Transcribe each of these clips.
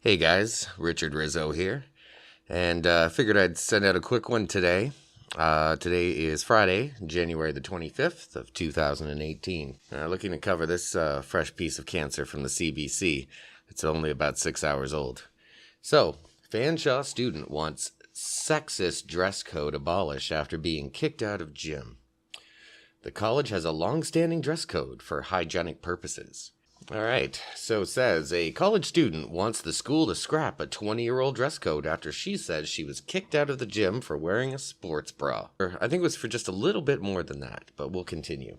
Hey guys, RiZzo here, and figured I'd send out a quick one today. Today is Friday, January the 25th of 2018. Looking to cover this fresh piece of cancer from the CBC. It's only about 6 hours old. So, Fanshawe student wants sexist dress code abolished after being kicked out of gym. The college has a long-standing dress code for hygienic purposes. All right, so it says a college student wants the school to scrap a 20-year-old dress code after she says she was kicked out of the gym for wearing a sports bra. I think it was for just a little bit more than that, but we'll continue.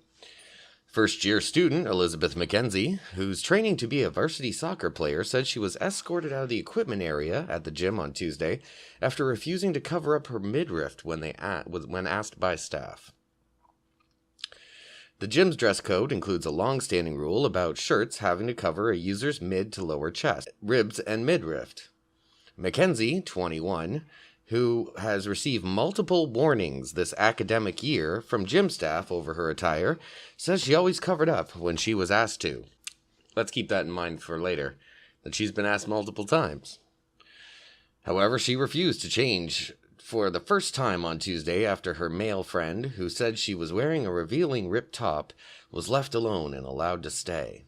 First-year student Elizabeth McKenzie, who's training to be a varsity soccer player, said she was escorted out of the equipment area at the gym on Tuesday after refusing to cover up her midriff when asked by staff. The gym's dress code includes a long-standing rule about shirts having to cover a user's mid to lower chest, ribs, and midriff. Mackenzie, 21, who has received multiple warnings this academic year from gym staff over her attire, says she always covered up when she was asked to. Let's keep that in mind for later, that she's been asked multiple times. However, she refused to change for the first time on Tuesday after her male friend, who said she was wearing a revealing ripped top, was left alone and allowed to stay.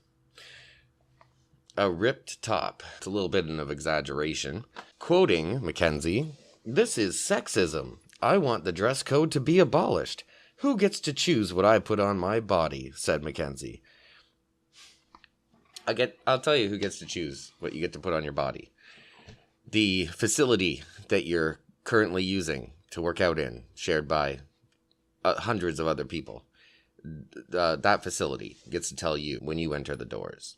A ripped top. It's a little bit of exaggeration. Quoting Mackenzie, "This is sexism. I want the dress code to be abolished. Who gets to choose what I put on my body?" said Mackenzie. I'll tell you who gets to choose what you get to put on your body. The facility that you're currently using to work out in, shared by hundreds of other people. That facility gets to tell you when you enter the doors.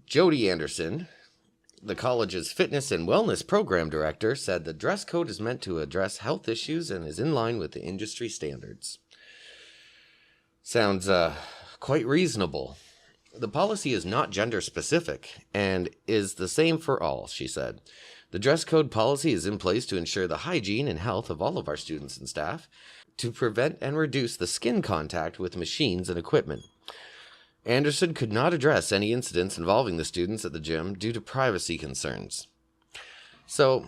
Jody Anderson, the college's fitness and wellness program director, said the dress code is meant to address health issues and is in line with the industry standards. Sounds quite reasonable. The policy is not gender specific and is the same for all, she said. The dress code policy is in place to ensure the hygiene and health of all of our students and staff, to prevent and reduce the skin contact with machines and equipment. Anderson could not address any incidents involving the students at the gym due to privacy concerns. So,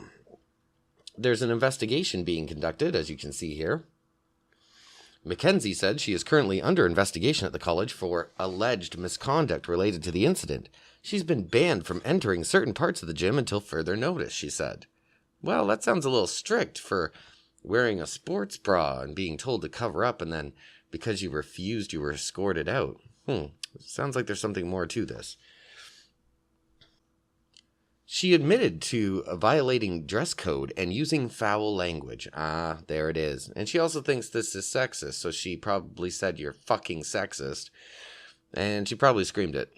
there's an investigation being conducted, as you can see here. Mackenzie said she is currently under investigation at the college for alleged misconduct related to the incident. She's been banned from entering certain parts of the gym until further notice, she said. Well, that sounds a little strict for wearing a sports bra and being told to cover up, and then because you refused, you were escorted out. Sounds like there's something more to this. She admitted to violating dress code and using foul language. There it is. And she also thinks this is sexist, so she probably said, "You're fucking sexist." And she probably screamed it.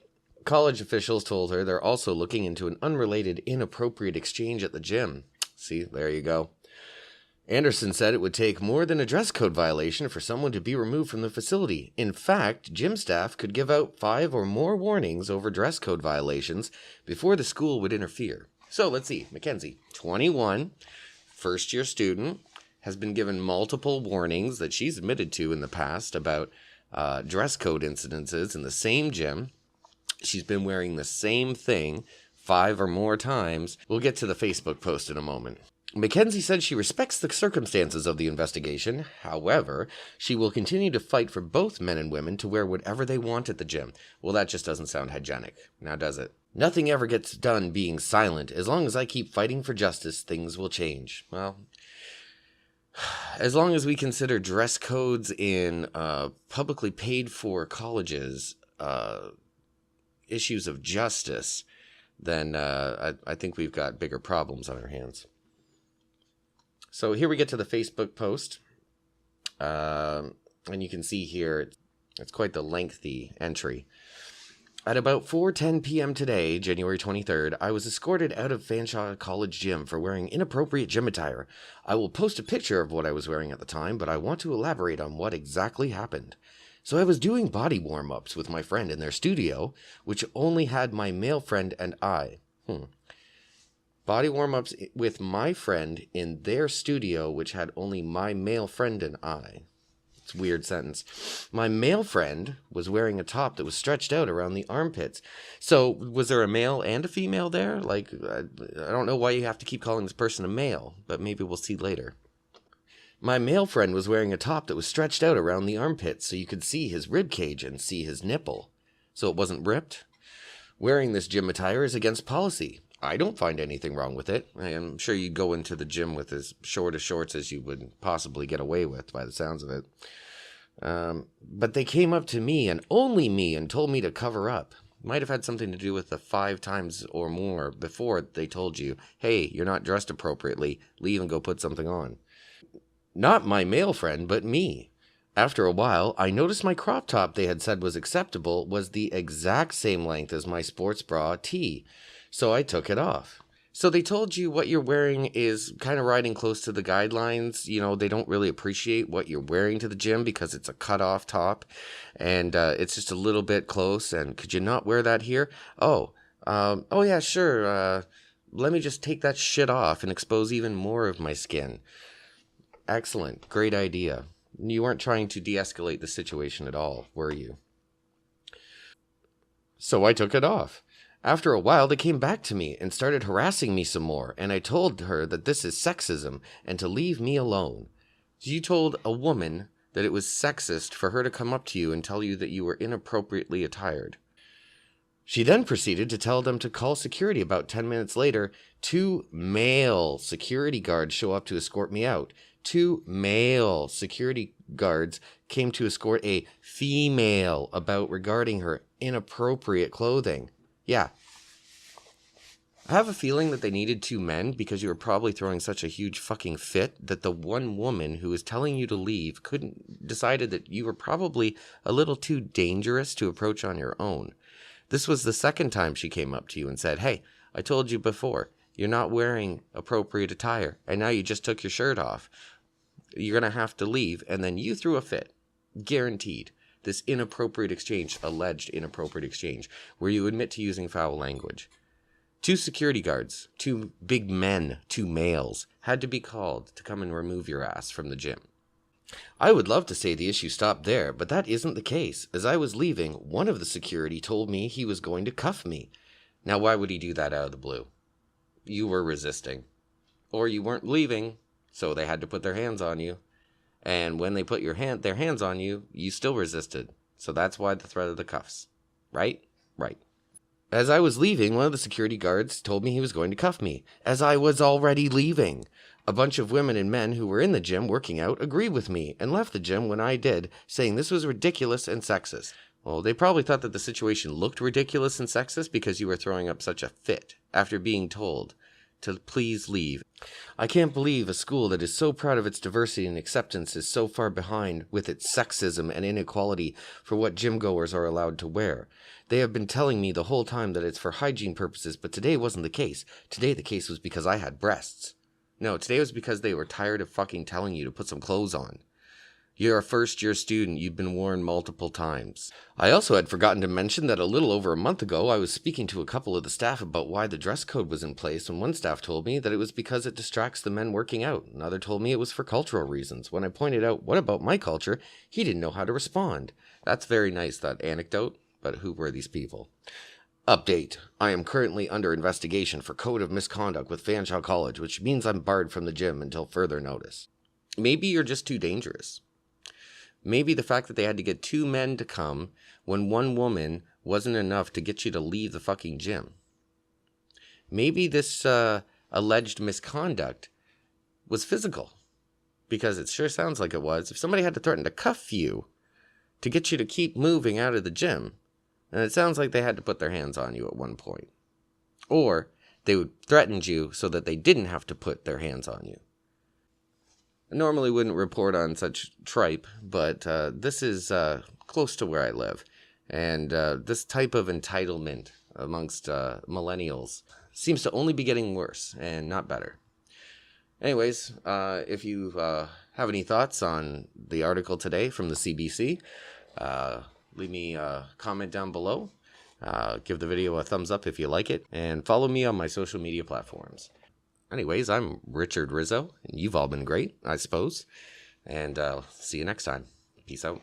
College officials told her they're also looking into an unrelated inappropriate exchange at the gym. See, there you go. Anderson said it would take more than a dress code violation for someone to be removed from the facility. In fact, gym staff could give out 5 or more warnings over dress code violations before the school would interfere. So let's see. Mackenzie, 21, first-year student, has been given multiple warnings that she's admitted to in the past about dress code incidences in the same gym. She's been wearing the same thing 5 or more times. We'll get to the Facebook post in a moment. Mackenzie said she respects the circumstances of the investigation. However, she will continue to fight for both men and women to wear whatever they want at the gym. Well, that just doesn't sound hygienic, now does it? Nothing ever gets done being silent. As long as I keep fighting for justice, things will change. Well, as long as we consider dress codes in publicly paid for colleges issues of justice, then I think we've got bigger problems on our hands. So here we get to the Facebook post, and you can see here, it's quite the lengthy entry. At about 4:10 p.m. today, January 23rd, I was escorted out of Fanshawe College gym for wearing inappropriate gym attire. I will post a picture of what I was wearing at the time, but I want to elaborate on what exactly happened. So I was doing body warm-ups with my friend in their studio, which only had my male friend and I. Body warm-ups with my friend in their studio, which had only my male friend and I. It's a weird sentence. My male friend was wearing a top that was stretched out around the armpits. So was there a male and a female there? Like, I don't know why you have to keep calling this person a male, but maybe we'll see later. My male friend was wearing a top that was stretched out around the armpits so you could see his rib cage and see his nipple. So it wasn't ripped? Wearing this gym attire is against policy. I don't find anything wrong with it. I'm sure you'd go into the gym with as short of shorts as you would possibly get away with by the sounds of it. But they came up to me and only me and told me to cover up. Might have had something to do with the 5 times or more before they told you, hey, you're not dressed appropriately, leave and go put something on. Not my male friend, but me. After a while, I noticed my crop top they had said was acceptable was the exact same length as my sports bra tee. So I took it off. So they told you what you're wearing is kind of riding close to the guidelines. You know, they don't really appreciate what you're wearing to the gym because it's a cut-off top. And it's just a little bit close. And could you not wear that here? Oh yeah, sure. Let me just take that shit off and expose even more of my skin. Excellent. Great idea. You weren't trying to de-escalate the situation at all, were you? So I took it off. After a while, they came back to me and started harassing me some more, and I told her that this is sexism and to leave me alone. You told a woman that it was sexist for her to come up to you and tell you that you were inappropriately attired. She then proceeded to tell them to call security. About 10 minutes later, 2 male security guards show up to escort me out. 2 male security guards came to escort a female about regarding her inappropriate clothing. Yeah. I have a feeling that they needed 2 men because you were probably throwing such a huge fucking fit that the one woman who was telling you to leave decided that you were probably a little too dangerous to approach on your own. This was the second time she came up to you and said, hey, I told you before, you're not wearing appropriate attire, and now you just took your shirt off. You're going to have to leave, and then you threw a fit. Guaranteed. This inappropriate exchange, alleged inappropriate exchange, where you admit to using foul language. 2 security guards, 2 big men, 2 males, had to be called to come and remove your ass from the gym. I would love to say the issue stopped there, but that isn't the case. As I was leaving, one of the security told me he was going to cuff me. Now, why would he do that out of the blue? You were resisting. Or you weren't leaving, so they had to put their hands on you. And when they put their hands on you, you still resisted. So that's why the threat of the cuffs. Right? Right. As I was leaving, one of the security guards told me he was going to cuff me, as I was already leaving. A bunch of women and men who were in the gym working out agreed with me and left the gym when I did, saying this was ridiculous and sexist. Well, they probably thought that the situation looked ridiculous and sexist because you were throwing up such a fit after being told to please leave. I can't believe a school that is so proud of its diversity and acceptance is so far behind with its sexism and inequality for what gym goers are allowed to wear. They have been telling me the whole time that it's for hygiene purposes, but today wasn't the case. Today the case was because I had breasts. No, today was because they were tired of fucking telling you to put some clothes on. You're a first-year student. You've been warned multiple times. I also had forgotten to mention that a little over a month ago, I was speaking to a couple of the staff about why the dress code was in place, and one staff told me that it was because it distracts the men working out. Another told me it was for cultural reasons. When I pointed out, what about my culture, he didn't know how to respond. That's very nice, that anecdote, but who were these people? Update. I am currently under investigation for code of misconduct with Fanshawe College, which means I'm barred from the gym until further notice. Maybe you're just too dangerous. Maybe the fact that they had to get 2 men to come when one woman wasn't enough to get you to leave the fucking gym. Maybe this alleged misconduct was physical, because it sure sounds like it was. If somebody had to threaten to cuff you to get you to keep moving out of the gym, then it sounds like they had to put their hands on you at one point. Or they would threaten you so that they didn't have to put their hands on you. I normally wouldn't report on such tripe, but this is close to where I live. And this type of entitlement amongst millennials seems to only be getting worse and not better. Anyways, if you have any thoughts on the article today from the CBC, leave me a comment down below. Give the video a thumbs up if you like it. And follow me on my social media platforms. Anyways, I'm Richard RiZzo, and you've all been great, I suppose. And see you next time. Peace out.